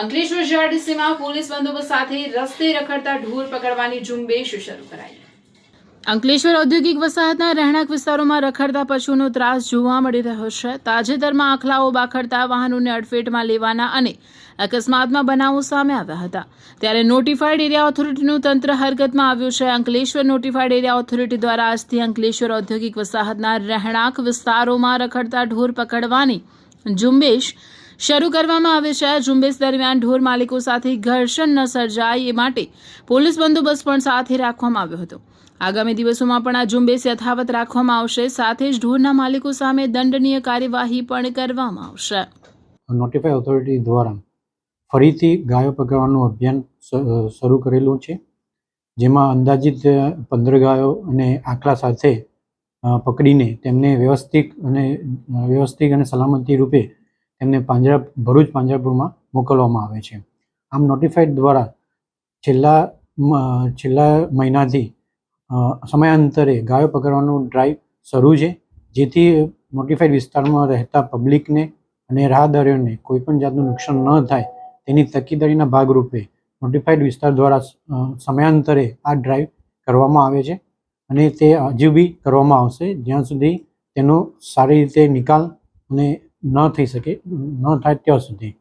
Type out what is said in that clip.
Ankleshwar જીઆરડીસીમાં police બંદોબસ્ત સાથે રસ્તે રખડતા ઢોર પકડવાની ઝુંબેશ શરૂ કરાઈ। અંકલેશ્વર ઔદ્યોગિક વસાહતના રહેણાંક વિસ્તારોમાં રખડતા પશુનો ત્રાસ જોવા મળી રહ્યો છે। તાજેતરમાં આખલાઓ બાખડતા વાહનોને અડફેટમાં લેવાના અને અકસ્માતમાં બનાવો સામે આવ્યા હતા, ત્યારે નોટિફાઈડ એરિયા ઓથોરિટીનું તંત્ર હરકતમાં આવ્યું છે। અંકલેશ્વર નોટિફાઈડ એરિયા ઓથોરિટી દ્વારા આજથી અંકલેશ્વર ઔદ્યોગિક વસાહતના રહેણાંક વિસ્તારોમાં રખડતા ઢોર પકડવાની ઝુંબેશ શરૂ કરવામાં આવે છે। ઝુંબેશ દરમિયાન ઢોર માલિકો સાથે ઘર્ષણ ન સર્જાય એ માટે પોલીસ બંદોબસ્ત પણ સાથે રાખવામાં આવ્યો હતો। આગામી દિવસોમાં પણ આ ઝુંબેશ યથાવત રાખવામાં આવશે, સાથે જ ઢોરના માલિકો સામે દંડનીય કાર્યવાહી પણ કરવામાં આવશે। નોટિફાઈડ ઓથોરિટી દ્વારા ફરીથી ગાયો પકડવાનું અભિયાન શરૂ કરેલું છે, જેમાં અંદાજિત 15 ગાયો અને આખલા સાથે પકડીને તેમને વ્યવસ્થિત અને સલામતી રૂપે તેમને ભરૂચ પાંજરાપોળમાં મોકલવામાં આવે છે। આમ નોટિફાઈડ દ્વારા છેલ્લા મહિનાથી સમયાંતરે ગાયો પકડવાનું ડ્રાઈવ શરૂ છે, જેથી નોટિફાઈડ વિસ્તારમાં રહેતા પબ્લિકને અને રાહદારીઓને કોઈપણ જાતનું નુકસાન ન થાય તેની તકેદારીના ભાગરૂપે નોટિફાઈડ વિસ્તાર દ્વારા સમયાંતરે આ ડ્રાઈવ કરવામાં આવે છે અને તે હજુ બી કરવામાં આવશે જ્યાં સુધી તેનો સારી રીતે નિકાલ અને ન થાય ત્યાં સુધી।